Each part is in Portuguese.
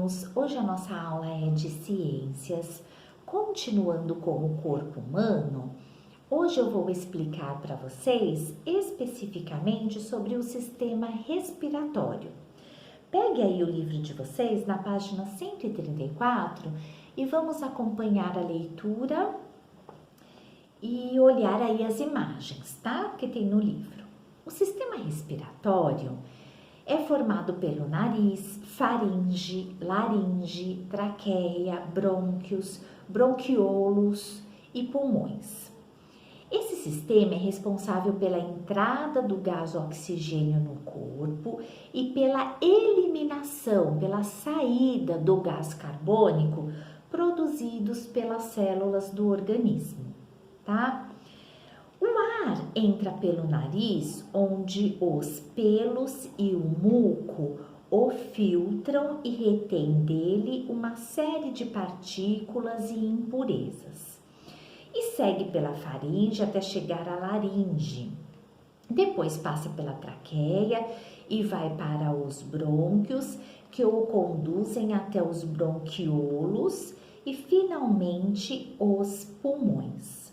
alunos! Hoje a nossa aula é de ciências, continuando com o corpo humano. Hoje eu vou explicar para vocês especificamente sobre o sistema respiratório. Pegue aí o livro de vocês na página 134 e vamos acompanhar a leitura e olhar aí as imagens, tá? Que tem no livro. O sistema respiratório é formado pelo nariz, faringe, laringe, traqueia, brônquios, bronquiolos e pulmões. Esse sistema é responsável pela entrada do gás oxigênio no corpo e pela eliminação, pela saída do gás carbônico produzidos pelas células do organismo, tá? O ar entra pelo nariz, onde os pelos e o muco o filtram e retém dele uma série de partículas e impurezas. E segue pela faringe até chegar à laringe. Depois passa pela traqueia e vai para os brônquios, que o conduzem até os bronquiolos e finalmente os pulmões.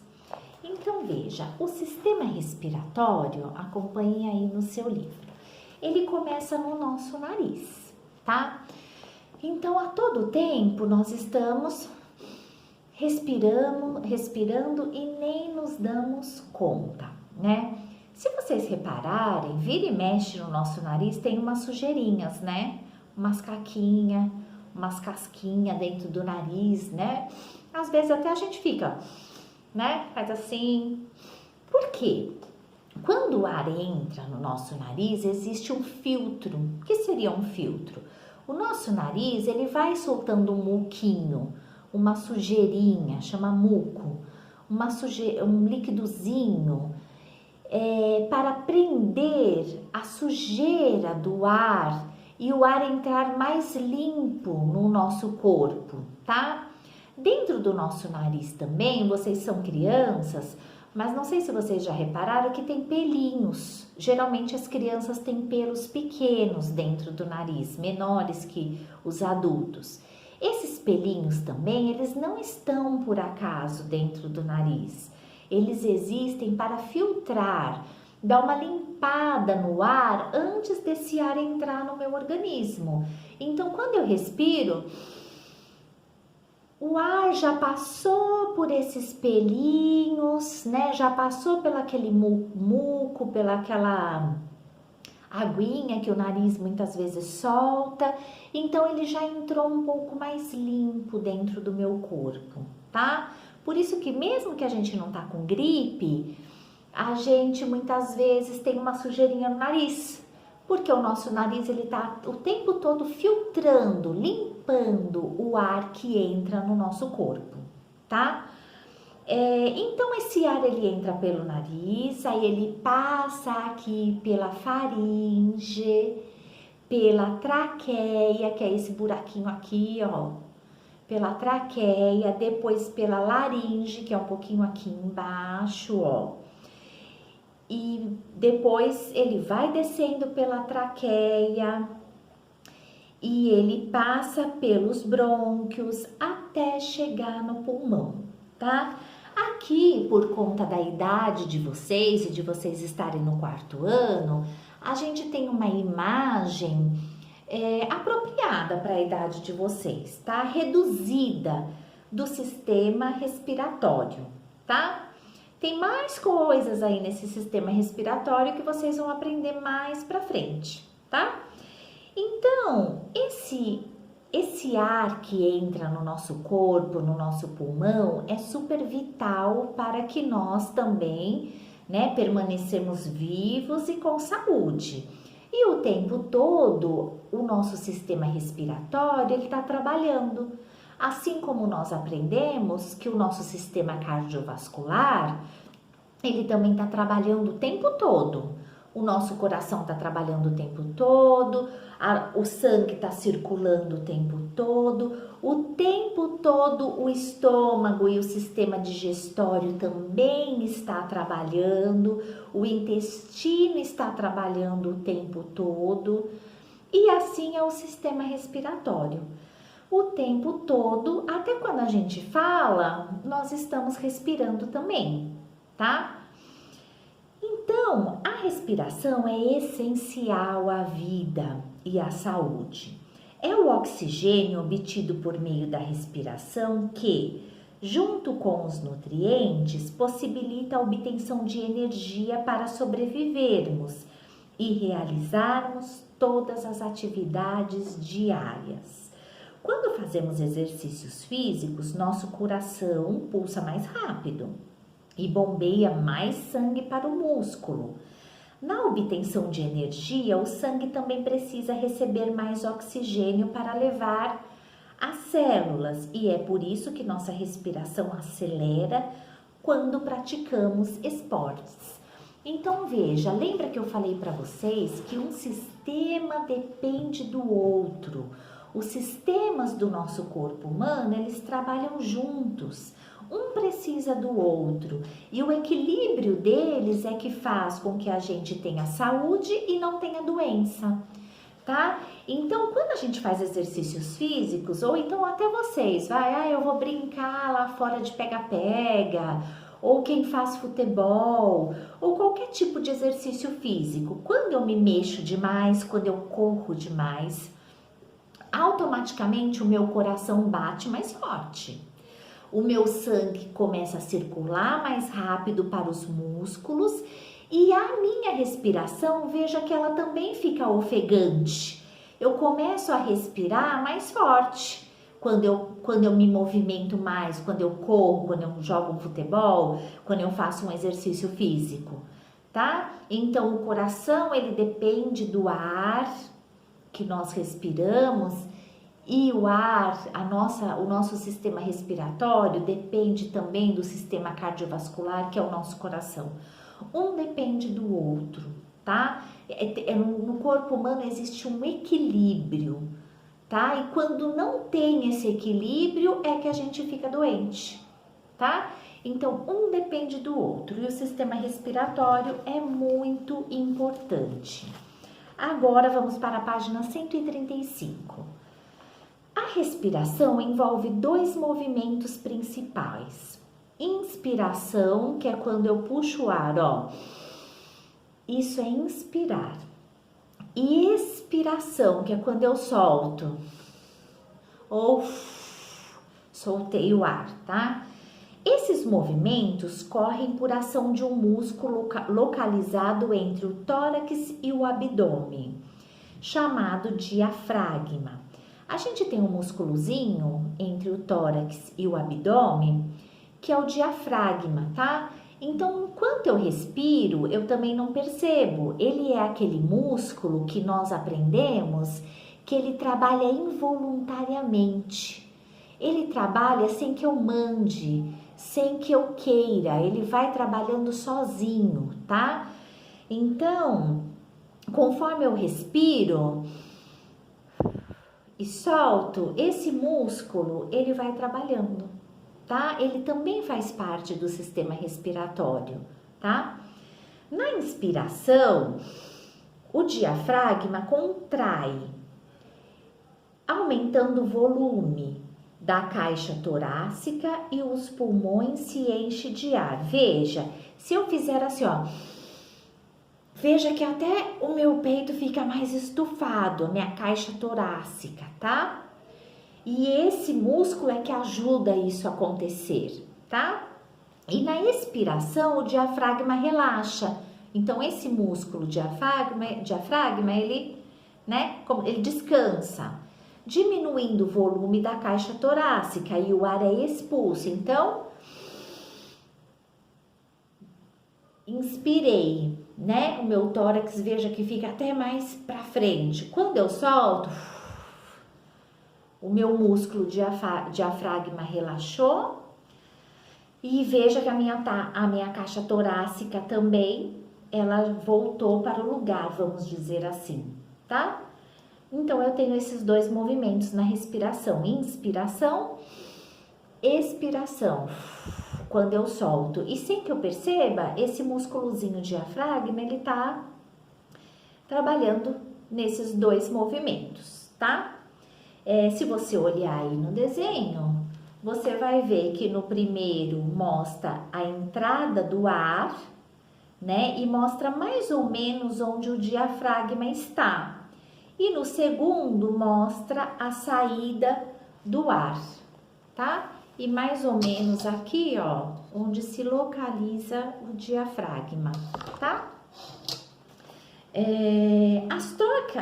Então veja, o sistema respiratório, acompanhe aí no seu livro, ele começa no nosso nariz, tá? Então a todo tempo nós estamos respirando e nem nos damos conta, né? Se vocês repararem, vira e mexe no nosso nariz tem umas sujeirinhas, né? Umas caquinhas, umas casquinhas dentro do nariz, né? Às vezes até a gente fica, né? Faz assim. Por quê? Quando o ar entra no nosso nariz, existe um filtro. O que seria um filtro? O nosso nariz, ele vai soltando um muquinho, uma sujeirinha, chama muco, um líquidozinho, para prender a sujeira do ar e o ar entrar mais limpo no nosso corpo, tá? Dentro do nosso nariz também, vocês são crianças, mas não sei se vocês já repararam que tem pelinhos. Geralmente as crianças têm pelos pequenos dentro do nariz, menores que os adultos. Esses pelinhos também, eles não estão por acaso dentro do nariz. Eles existem para filtrar, dar uma limpada no ar antes desse ar entrar no meu organismo. Então, quando eu respiro, o ar já passou por esses pelinhos, né? Já passou pelo aquele muco, pela aquela aguinha que o nariz muitas vezes solta. Então, ele já entrou um pouco mais limpo dentro do meu corpo, tá? Por isso que mesmo que a gente não tá com gripe, a gente muitas vezes tem uma sujeirinha no nariz. Porque o nosso nariz, ele tá o tempo todo filtrando, limpando o ar que entra no nosso corpo, tá? Então, esse ar, ele entra pelo nariz, aí ele passa aqui pela faringe, pela traqueia, que é esse buraquinho aqui, ó, pela traqueia, depois pela laringe, que é um pouquinho aqui embaixo, ó. E depois ele vai descendo pela traqueia e ele passa pelos brônquios até chegar no pulmão, tá? Aqui, por conta da idade de vocês e de vocês estarem no 4º ano, a gente tem uma imagem apropriada para a idade de vocês, tá? Reduzida do sistema respiratório, tá? Tem mais coisas aí nesse sistema respiratório que vocês vão aprender mais pra frente, tá? Então, esse ar que entra no nosso corpo, no nosso pulmão, é super vital para que nós também, né, permanecemos vivos e com saúde. E o tempo todo, o nosso sistema respiratório, ele tá trabalhando. Assim como nós aprendemos que o nosso sistema cardiovascular, ele também está trabalhando o tempo todo. O nosso coração está trabalhando o tempo todo, o sangue está circulando o tempo todo o estômago e o sistema digestório também está trabalhando, o intestino está trabalhando o tempo todo, e assim é o sistema respiratório. o tempo todo, até quando a gente fala, nós estamos respirando também, tá? Então, a respiração é essencial à vida e à saúde. É o oxigênio obtido por meio da respiração que, junto com os nutrientes, possibilita a obtenção de energia para sobrevivermos e realizarmos todas as atividades diárias. Quando fazemos exercícios físicos, nosso coração pulsa mais rápido e bombeia mais sangue para o músculo. Na obtenção de energia, o sangue também precisa receber mais oxigênio para levar às células, e é por isso que nossa respiração acelera quando praticamos esportes. Então veja, lembra que eu falei para vocês que um sistema depende do outro. Os sistemas do nosso corpo humano, eles trabalham juntos. Um precisa do outro e o equilíbrio deles é que faz com que a gente tenha saúde e não tenha doença, tá? Então, quando a gente faz exercícios físicos, ou então até vocês, eu vou brincar lá fora de pega-pega, ou quem faz futebol, ou qualquer tipo de exercício físico, quando eu me mexo demais, quando eu corro demais, automaticamente o meu coração bate mais forte. O meu sangue começa a circular mais rápido para os músculos e a minha respiração, veja que ela também fica ofegante. Eu começo a respirar mais forte quando eu me movimento mais, quando eu corro, quando eu jogo um futebol, quando eu faço um exercício físico, tá? Então, o coração, ele depende do ar que nós respiramos. E o ar, o nosso sistema respiratório depende também do sistema cardiovascular, que é o nosso coração. Um depende do outro, tá? No corpo humano existe um equilíbrio, tá? E quando não tem esse equilíbrio é que a gente fica doente, tá? Então, um depende do outro e o sistema respiratório é muito importante. Agora vamos para a página 135. A respiração envolve dois movimentos principais. Inspiração, que é quando eu puxo o ar, ó. Isso é inspirar. E expiração, que é quando eu solto. Ou soltei o ar, tá? Esses movimentos correm por ação de um músculo localizado entre o tórax e o abdômen, chamado diafragma. A gente tem um músculozinho entre o tórax e o abdômen, que é o diafragma, tá? Então, enquanto eu respiro, eu também não percebo. Ele é aquele músculo que nós aprendemos que ele trabalha involuntariamente. Ele trabalha sem que eu mande, sem que eu queira. Ele vai trabalhando sozinho, tá? Então, conforme eu respiro e solto, esse músculo, ele vai trabalhando, tá? Ele também faz parte do sistema respiratório, tá? Na inspiração, o diafragma contrai, aumentando o volume da caixa torácica e os pulmões se enchem de ar. Veja, se eu fizer assim, ó, veja que até o meu peito fica mais estufado, a minha caixa torácica, tá? E esse músculo é que ajuda isso a acontecer, tá? E na expiração, o diafragma relaxa. Então, esse músculo diafragma, ele descansa, diminuindo o volume da caixa torácica e o ar é expulso. Então, inspirei, né? O meu tórax, veja que fica até mais para frente. Quando eu solto, o meu músculo diafragma relaxou e veja que a minha caixa torácica também, ela voltou para o lugar, vamos dizer assim, tá? Então, eu tenho esses dois movimentos na respiração, inspiração, expiração, quando eu solto. E sem que eu perceba, esse músculozinho diafragma, ele tá trabalhando nesses dois movimentos, tá? Se você olhar aí no desenho, você vai ver que no primeiro mostra a entrada do ar, né? E mostra mais ou menos onde o diafragma está. E no segundo mostra a saída do ar, tá? E mais ou menos aqui, ó, onde se localiza o diafragma, tá?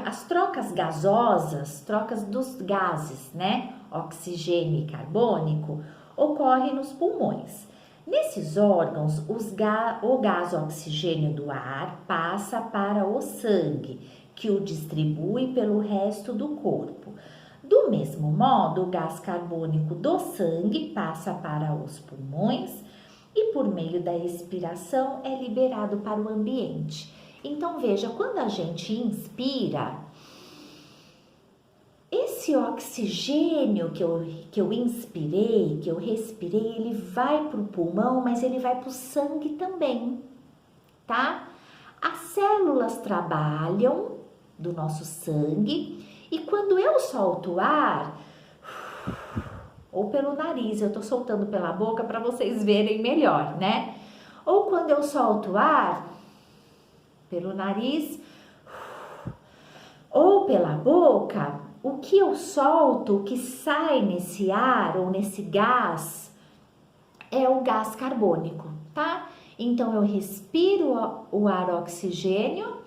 As trocas gasosas, trocas dos gases, né? Oxigênio e carbônico, ocorrem nos pulmões. Nesses órgãos, o gás oxigênio do ar passa para o sangue, que o distribui pelo resto do corpo. Do mesmo modo, o gás carbônico do sangue passa para os pulmões e, por meio da expiração, é liberado para o ambiente. Então, veja, quando a gente inspira, esse oxigênio que eu inspirei, que eu respirei, ele vai para o pulmão, mas ele vai para o sangue também, tá? As células trabalham do nosso sangue e quando eu solto o ar, ou pelo nariz, eu tô soltando pela boca para vocês verem melhor, né? Ou quando eu solto o ar pelo nariz ou pela boca, o que eu solto, o que sai nesse ar ou nesse gás é o gás carbônico, tá? Então eu respiro o ar oxigênio,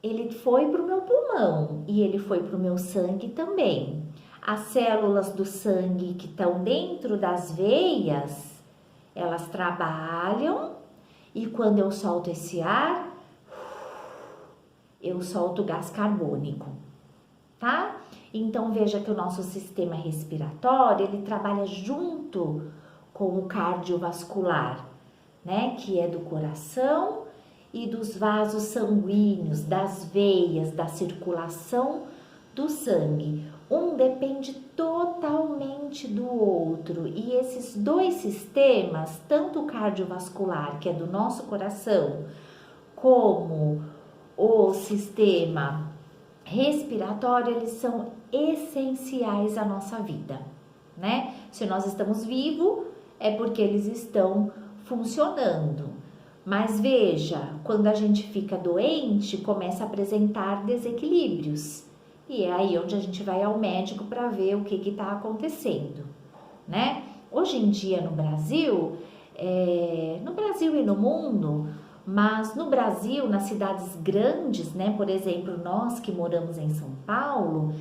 ele foi para o meu pulmão e ele foi para o meu sangue também. As células do sangue que estão dentro das veias, elas trabalham e quando eu solto esse ar, eu solto o gás carbônico, tá? Então veja que o nosso sistema respiratório, ele trabalha junto com o cardiovascular, né? Que é do coração e dos vasos sanguíneos, das veias, da circulação do sangue. Um depende totalmente do outro e esses dois sistemas, tanto o cardiovascular, que é do nosso coração, como o sistema respiratório, eles são essenciais à nossa vida, né? Se nós estamos vivos, é porque eles estão funcionando. Mas veja, quando a gente fica doente, começa a apresentar desequilíbrios. E é aí onde a gente vai ao médico para ver o que está acontecendo, né? Hoje em dia no Brasil e no mundo, mas no Brasil, nas cidades grandes, né? Por exemplo, nós que moramos em São Paulo,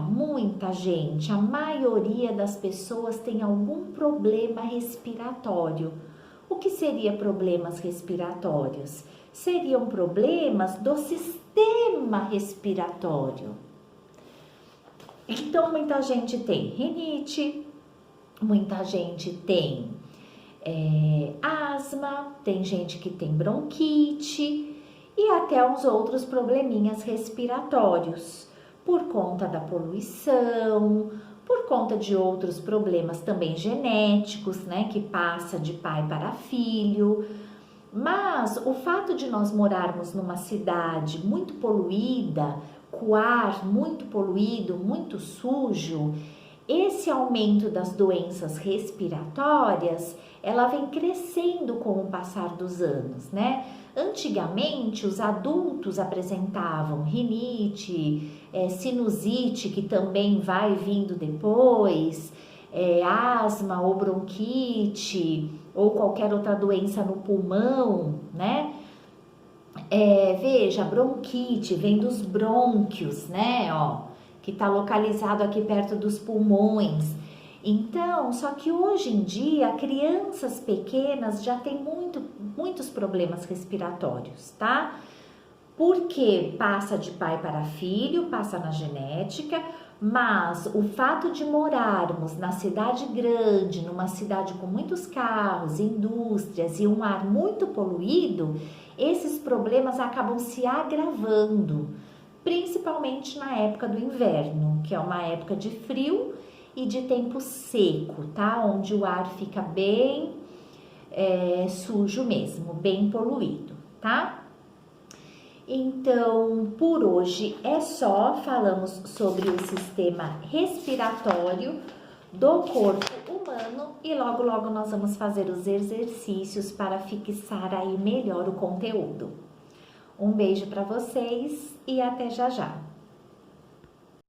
muita gente, a maioria das pessoas tem algum problema respiratório. O que seria problemas respiratórios? Seriam problemas do sistema respiratório. Então, muita gente tem rinite, muita gente tem asma, tem gente que tem bronquite e até uns outros probleminhas respiratórios, por conta da poluição, por conta de outros problemas também genéticos, né, que passa de pai para filho. Mas o fato de nós morarmos numa cidade muito poluída, com ar muito poluído, muito sujo, esse aumento das doenças respiratórias, ela vem crescendo com o passar dos anos, né? Antigamente, os adultos apresentavam rinite, sinusite, que também vai vindo depois, asma ou bronquite, ou qualquer outra doença no pulmão, né? Veja, bronquite vem dos brônquios, né? Ó, que está localizado aqui perto dos pulmões. Então, só que hoje em dia, crianças pequenas já têm muitos problemas respiratórios, tá? Porque passa de pai para filho, passa na genética, mas o fato de morarmos na cidade grande, numa cidade com muitos carros, indústrias e um ar muito poluído, esses problemas acabam se agravando, principalmente na época do inverno, que é uma época de frio e de tempo seco, tá? Onde o ar fica bem sujo mesmo, bem poluído, tá? Então, por hoje é só. Falamos sobre o sistema respiratório do corpo humano e logo logo nós vamos fazer os exercícios para fixar aí melhor o conteúdo. Um beijo para vocês e até já já.